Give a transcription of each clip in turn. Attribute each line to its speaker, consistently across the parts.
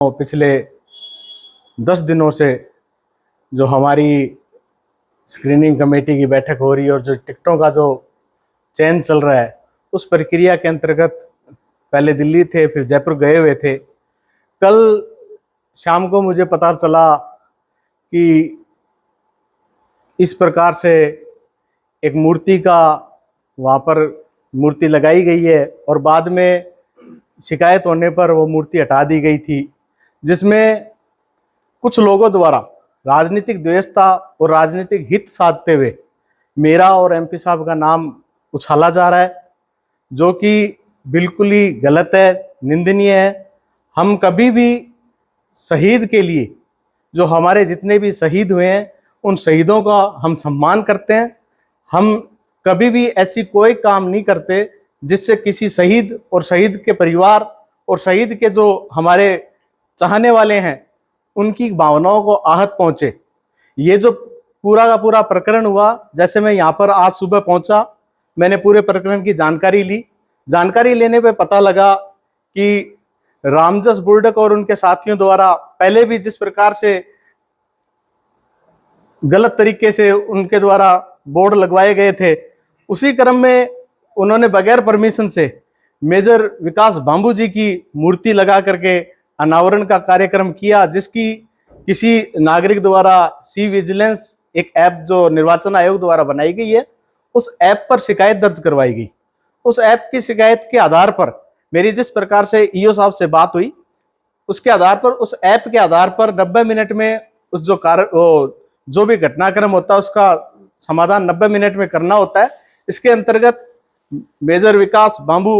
Speaker 1: पिछले 10 दिनों से जो हमारी स्क्रीनिंग कमेटी की बैठक हो रही है और जो टिकटों का जो चयन चल रहा है, उस प्रक्रिया के अंतर्गत पहले दिल्ली थे, फिर जयपुर गए हुए थे। कल शाम को मुझे पता चला कि इस प्रकार से एक मूर्ति का वहाँ पर मूर्ति लगाई गई है और बाद में शिकायत होने पर वो मूर्ति हटा दी गई थी, जिसमें कुछ लोगों द्वारा राजनीतिक द्वेषता और राजनीतिक हित साधते हुए मेरा और एमपी साहब का नाम उछाला जा रहा है, जो कि बिल्कुल ही गलत है, निंदनीय है। हम कभी भी शहीद के लिए, जो हमारे जितने भी शहीद हुए हैं, उन शहीदों का हम सम्मान करते हैं। हम कभी भी ऐसी कोई काम नहीं करते जिससे किसी शहीद और शहीद के परिवार और शहीद के जो हमारे चाहने वाले हैं उनकी भावनाओं को आहत पहुंचे। ये जो पूरा का पूरा प्रकरण हुआ, जैसे मैं यहाँ पर आज सुबह पहुंचा, मैंने पूरे प्रकरण की जानकारी ली। जानकारी लेने पे पता लगा कि रामजस बुर्डक और उनके साथियों द्वारा पहले भी जिस प्रकार से गलत तरीके से उनके द्वारा बोर्ड लगवाए गए थे, उसी क्रम में उन्होंने बगैर परमिशन से मेजर विकास बांबू जी की मूर्ति लगा करके अनावरण का कार्यक्रम किया, जिसकी किसी नागरिक द्वारा सी विजिलेंस एक ऐप जो निर्वाचन आयोग द्वारा बनाई गई है, उस ऐप पर शिकायत दर्ज करवाई गई। उस ऐप की शिकायत के आधार पर मेरी जिस प्रकार से ईओ साहब से बात हुई, उसके आधार पर, उस ऐप के आधार पर 90 मिनट में उस जो भी घटनाक्रम होता है उसका समाधान 90 मिनट में करना होता है। इसके अंतर्गत मेजर विकास बांबू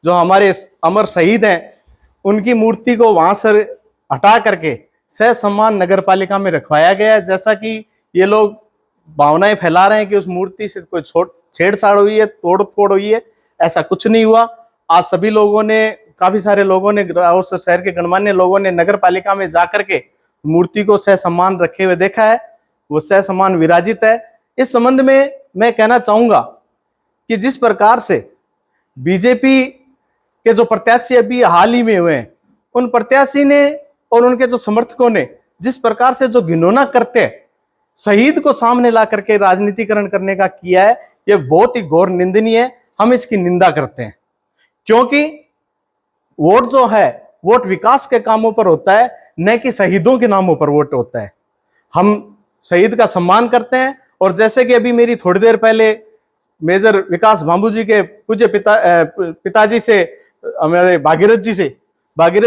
Speaker 1: जो हमारे अमर शहीद हैं, उनकी मूर्ति को वहां से हटा करके सह सम्मान नगर पालिका में रखवाया गया है। जैसा कि ये लोग भावनाएं फैला रहे हैं कि उस मूर्ति से कोई छेड़छाड़ हुई है, तोड़ फोड़ हुई है, ऐसा कुछ नहीं हुआ। आज सभी लोगों ने, काफी सारे लोगों ने और शहर के गणमान्य लोगों ने नगर पालिका में जाकर के मूर्ति को सह सम्मान रखे हुए देखा है, वो सह सम्मान विराजित है। इस संबंध में मैं कहना चाहूंगा कि जिस प्रकार से बीजेपी के जो प्रत्याशी अभी हाल ही में हुए हैं, उन प्रत्याशी ने और उनके जो समर्थकों ने जिस प्रकार से जो घिनौना करते शहीद को सामने ला करके राजनीतिकरण करने का किया है, यह बहुत ही घोर निंदनीय है। हम इसकी निंदा करते हैं, क्योंकि वोट जो है, वोट विकास के कामों पर होता है, न कि शहीदों के नामों पर वोट होता है। हम शहीद का सम्मान करते हैं। और जैसे कि अभी मेरी थोड़ी देर पहले मेजर विकास बांबू जी के पूज्य पिताजी से, हमारे भागीरथ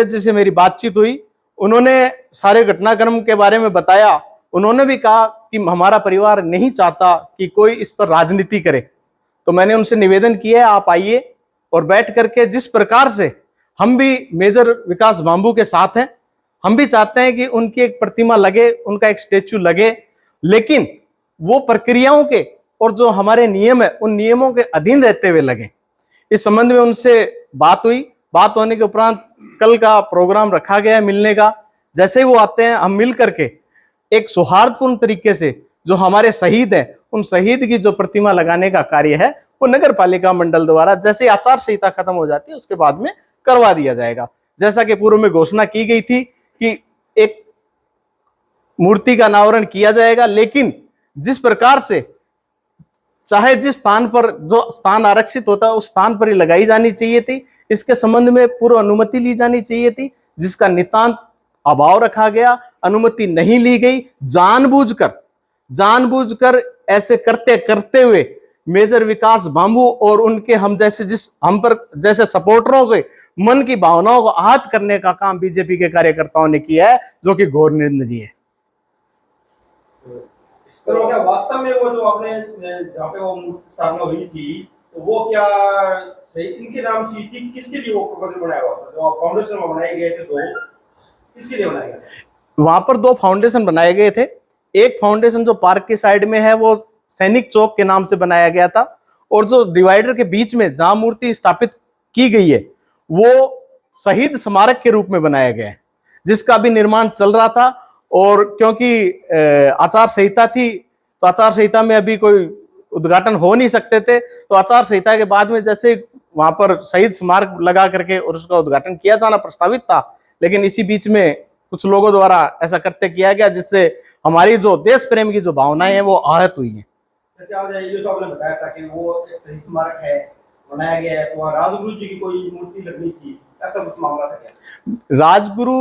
Speaker 1: जी से मेरी बातचीत हुई। उन्होंने सारे घटनाक्रम के बारे में बताया। उन्होंने भी कहा कि हमारा परिवार नहीं चाहता कि कोई इस पर राजनीति करे। तो मैंने उनसे निवेदन किया है, आप आइए और बैठ करके, जिस प्रकार से हम भी मेजर विकास बांबू के साथ हैं, हम भी चाहते हैं कि उनकी एक प्रतिमा लगे, उनका एक स्टेच्यू लगे, लेकिन वो प्रक्रियाओं के और जो हमारे नियम है, उन नियमों के अधीन रहते हुए लगे। इस संबंध में उनसे बात हुई। बात होने के उपरांत कल का प्रोग्राम रखा गया है मिलने का। जैसे ही वो आते हैं, हम मिल करके एक सौहार्दपूर्ण तरीके से जो हमारे शहीद हैं, उन शहीद की जो प्रतिमा लगाने का कार्य है, वो नगर पालिका मंडल द्वारा जैसे आचार संहिता खत्म हो जाती है उसके बाद में करवा दिया जाएगा। जैसा कि पूर्व में घोषणा की गई थी कि एक मूर्ति का अनावरण किया जाएगा, लेकिन जिस प्रकार से चाहे जिस स्थान पर जो स्थान आरक्षित होता है उस स्थान पर ही लगाई जानी चाहिए थी। इसके संबंध में पूर्व अनुमति ली जानी चाहिए थी, जिसका नितांत अभाव रखा गया। अनुमति नहीं ली गई। जानबूझकर ऐसे करते करते हुए मेजर विकास बांबू और उनके हम पर जैसे सपोर्टरों के मन की भावनाओं को आहत करने का काम बीजेपी के कार्यकर्ताओं ने किया है, जो कि घोर निंदनीय है।
Speaker 2: तो क्या वास्तव में वो जो आपने जहाँ पे वो स्थापना हुई थी, तो वो क्या सही इनके नाम की थी? किसके लिए वो प्रपोजल बनाया हुआ था? जो फाउंडेशन में बनाए गए थे, दो किसके लिए बनाए गए?
Speaker 1: वहां पर 2 फाउंडेशन बनाए गए थे। एक फाउंडेशन जो पार्क की साइड में है, वो सैनिक चौक के नाम से बनाया गया था, और जो डिवाइडर के बीच में जहां मूर्ति स्थापित की गई है, वो शहीद स्मारक के रूप में बनाया गया है, जिसका भी निर्माण चल रहा था। और क्योंकि आचार संहिता थी, तो आचार संहिता में अभी कोई उद्घाटन हो नहीं सकते थे, तो आचार संहिता के बाद में जैसे वहां पर शहीद स्मारक लगा करके और उसका उद्घाटन किया जाना प्रस्तावित था, लेकिन इसी बीच में कुछ लोगों द्वारा ऐसा करते किया गया, जिससे हमारी जो देश प्रेम की जो भावनाएं हैं वो आहत हुई हैं।
Speaker 2: जैसे आज ये जो आपने बताया था कि वो एक शहीद स्मारक है, बनाया गया है, तो वहाँ राजगुरु जी की कोई मूर्ति लगनी थी, ऐसा कुछ मामला था क्या?
Speaker 1: राजगुरु,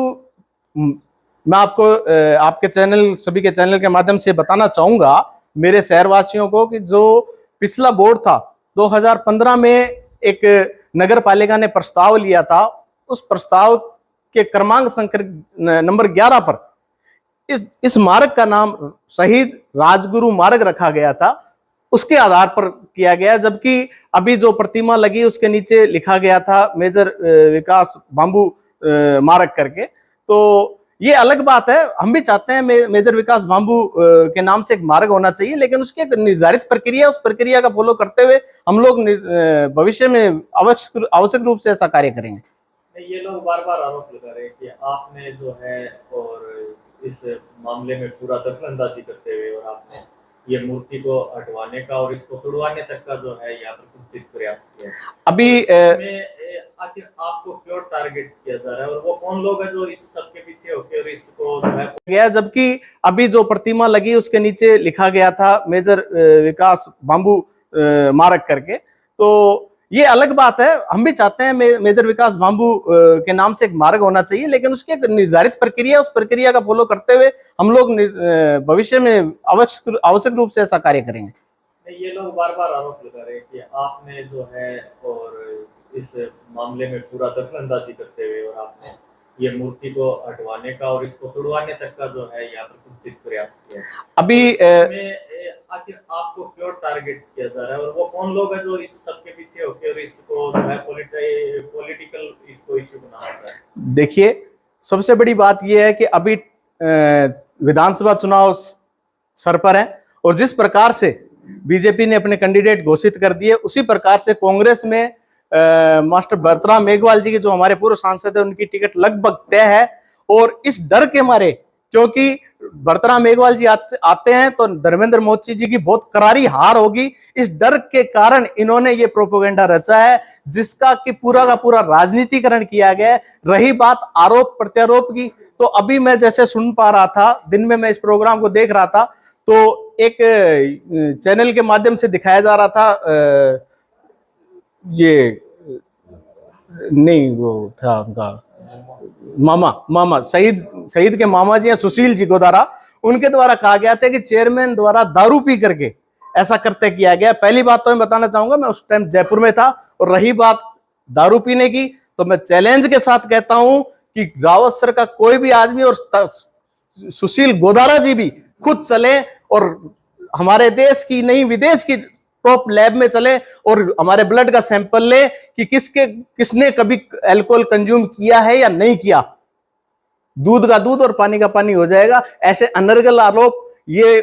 Speaker 1: मैं आपको आपके चैनल, सभी के चैनल के माध्यम से बताना चाहूंगा मेरे शहरवासियों को कि जो पिछला बोर्ड था 2015 में एक नगर पालिका ने प्रस्ताव लिया था, उस प्रस्ताव के क्रमांक संख्या नंबर 11 पर इस मार्ग का नाम शहीद राजगुरु मार्ग रखा गया था, उसके आधार पर किया गया। जबकि अभी जो प्रतिमा लगी उसके नीचे लिखा गया था मेजर विकास बांबू मार्ग करके। तो ये अलग बात है, हम भी चाहते हैं मेजर विकास बांबू के नाम से एक मार्ग होना चाहिए, लेकिन उसकी एक निर्धारित प्रक्रिया, उस प्रक्रिया का फॉलो करते हुए हम लोग भविष्य में आवश्यक रूप से ऐसा कार्य करेंगे।
Speaker 3: ये लोग बार बार आरोप लगा रहे हैं कि आपने जो है और इस मामले में पूरा दखलंदाजी करते हुए और आपने ये मूर्ति को हटवाने का और इसको तुड़वाने तक का जो है यहाँ पर कुछ प्रयास किया।
Speaker 1: अभी
Speaker 3: आखिर आपको क्यों टारगेट किया जा रहा है और वो कौन लोग हैं जो इस सब के पीछे होकर और इसको जो है
Speaker 1: गया? जबकि अभी जो प्रतिमा लगी उसके नीचे लिखा गया था मेजर विकास बांबू मार्ग करके। तो ये अलग बात है, हम भी चाहते हैं मेजर विकास बांबू के नाम से एक मार्ग होना चाहिए, लेकिन उसकी एक निर्धारित प्रक्रिया, उस प्रक्रिया का फॉलो करते हुए हम लोग भविष्य में आवश्यक रूप से ऐसा कार्य करेंगे।
Speaker 3: ये लोग बार बार आरोप लगा रहे हैं कि आपने जो है और इस मामले में पूरा दखलंदाजी करते हुए और आपने ये मूर्ति को हटवाने का और इसको तुड़वाने तक का जो है यहाँ पर कुछ प्रयास किया।
Speaker 1: अभी
Speaker 3: आखिर आपको क्यों टारगेट किया जा रहा है और वो कौन लोग हैं जो इस सब के पीछे होकर और इसको जो है पॉलिटिकल इसको इश्यू बना रहा है?
Speaker 1: देखिए, सबसे बड़ी बात यह है कि अभी विधानसभा चुनाव सर पर है और जिस प्रकार से बीजेपी ने अपने कैंडिडेट घोषित कर दिए, उसी प्रकार से कांग्रेस में मास्टर भरतराम मेघवाल जी के, जो हमारे पूर्व सांसद है, उनकी टिकट लगभग तय है। और इस डर के मारे, क्योंकि भरतराम मेघवाल जी आते हैं तो धर्मेंद्र मोदी जी की बहुत करारी हार होगी, इस डर के कारण इन्होंने ये प्रोपेगेंडा रचा है, जिसका कि पूरा का पूरा राजनीतिकरण किया गया है। रही बात आरोप प्रत्यारोप की, तो अभी मैं जैसे सुन पा रहा था, दिन में मैं इस प्रोग्राम को देख रहा था, तो एक चैनल के माध्यम से दिखाया जा रहा था, ये नहीं, वो था उनका मामा शहीद के मामा जी हैं, सुशील जी को द्वारा, उनके द्वारा कहा गया था कि चेयरमैन द्वारा दारू पी करके ऐसा करते किया गया। पहली बात तो मैं बताना चाहूंगा, मैं उस टाइम जयपुर में था, और रही बात दारू पीने की, तो मैं चैलेंज के साथ कहता हूं कि रावत सर का कोई भी आदमी और सुशील गोदारा जी भी खुद चले और हमारे देश की नहीं विदेश की टॉप लैब में चले और हमारे ब्लड का सैंपल ले कि किसने कभी अल्कोहल कंज्यूम किया है या नहीं किया। दूध का दूध और पानी का पानी हो जाएगा। ऐसे अनर्गल आरोप ये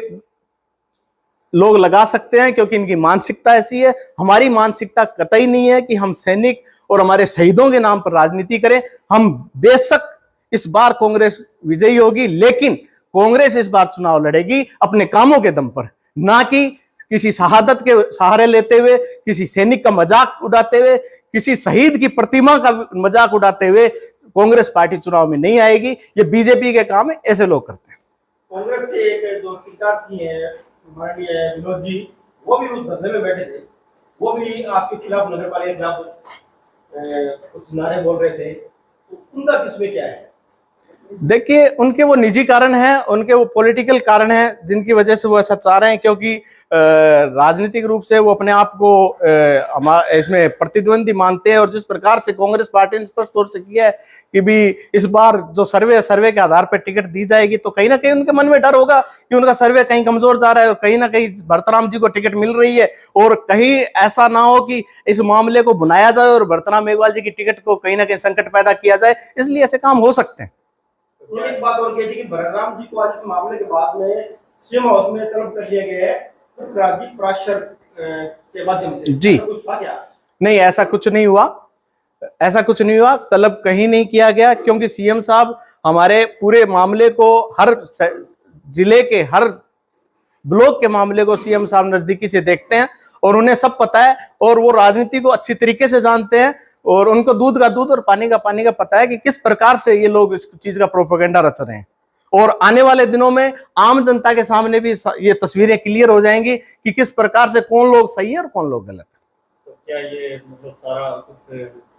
Speaker 1: लोग लगा सकते हैं क्योंकि इनकी मानसिकता ऐसी है। हमारी मानसिकता कतई नहीं है कि हम सैनिक और हमारे शहीदों के नाम पर राजनीति करें। हम बेशक इस बार कांग्रेस विजयी होगी, लेकिन कांग्रेस इस बार चुनाव लड़ेगी अपने कामों के दम पर, ना कि किसी शहादत के सहारे लेते हुए, किसी सैनिक का मजाक उड़ाते हुए, किसी शहीद की प्रतिमा का मजाक उड़ाते हुए कांग्रेस पार्टी चुनाव में नहीं आएगी। ये बीजेपी के काम है, ऐसे लोग करते हैं।
Speaker 2: कांग्रेस के एक जो सिद्धार्थी हैं माननीय विनोद जी, वो भी उस धरने में बैठे थे, वो भी आपके खिलाफ नगर पालिका कुछ नारे बोल रहे थे, तो उनका किसमें क्या है?
Speaker 1: देखिए, उनके वो निजी कारण हैं, उनके वो पॉलिटिकल कारण हैं जिनकी वजह से वो ऐसा चाह रहे हैं, क्योंकि राजनीतिक रूप से वो अपने आप को इसमें प्रतिद्वंदी मानते हैं। और जिस प्रकार से कांग्रेस पार्टी ने स्पष्ट तौर से किया है कि भी इस बार जो सर्वे के आधार पर टिकट दी जाएगी, तो कहीं ना कहीं उनके मन में डर होगा कि उनका सर्वे कहीं कमजोर जा रहा है और कहीं ना कहीं भरतराम जी को टिकट मिल रही है, और कहीं ऐसा ना हो कि इस मामले को बुनाया जाए और भरतराम मेघवाल जी की टिकट को कहीं ना कहीं संकट पैदा किया जाए, इसलिए ऐसे काम हो सकते हैं।
Speaker 2: उन्होंने एक बात और कही थी कि भरतराम जी को आज इस मामले के बाद में सीएम हाउस में तलब कर लिया गया है राजनीतिक प्राशर के माध्यम से।
Speaker 1: जी,
Speaker 2: कुछ था क्या? नहीं,
Speaker 1: ऐसा कुछ नहीं हुआ, ऐसा कुछ नहीं हुआ, तलब कहीं नहीं किया गया, क्योंकि सीएम साहब हमारे पूरे मामले को, हर जिले के हर ब्लॉक के मामले को सीएम साहब नजदीकी से देखते हैं और उन्हें सब पता है और वो राजनीति को अच्छी तरीके से जानते हैं। और उनको दूध का दूध और पानी का पता है कि किस प्रकार से ये लोग इस चीज का प्रोपेगेंडा रच रहे हैं। और आने वाले दिनों में आम जनता के सामने भी ये तस्वीरें क्लियर हो जाएंगी कि किस प्रकार से कौन लोग सही है और कौन लोग गलत है।
Speaker 3: तो क्या ये मतलब सारा कुछ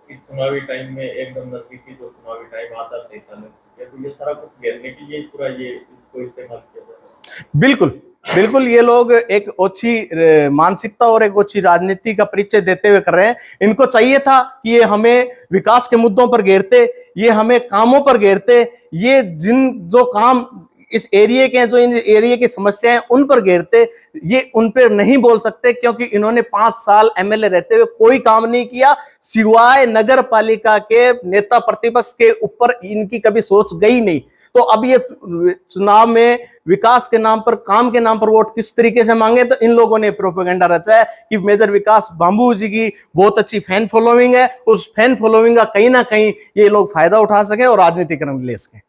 Speaker 3: इस चुनावी टाइम में एकदम नजदीकी जो चुनावी टाइम आचार संहिता में, तो ये सारा कुछ घेरने के लिए पूरा ये इसको इस्तेमाल किया जाता है?
Speaker 1: बिल्कुल बिल्कुल, ये लोग एक ओछी मानसिकता और एक ओछी राजनीति का परिचय देते हुए कर रहे हैं। इनको चाहिए था कि ये हमें विकास के मुद्दों पर घेरते, ये हमें कामों पर घेरते, ये जो काम इस एरिया के हैं, जो इन एरिया की समस्याएं उन पर घेरते, ये उन पर नहीं बोल सकते क्योंकि इन्होंने 5 साल एमएलए रहते हुए कोई काम नहीं किया, सिवाय नगर पालिका के नेता प्रतिपक्ष के ऊपर इनकी कभी सोच गई नहीं। तो अब ये चुनाव में विकास के नाम पर, काम के नाम पर वोट किस तरीके से मांगे, तो इन लोगों ने प्रोपेगेंडा रचा है कि मेजर विकास बांबू जी की बहुत अच्छी फैन फॉलोइंग है, उस फैन फॉलोइंग का कहीं ना कहीं ये लोग फायदा उठा सके और राजनीतिकरण ले सके।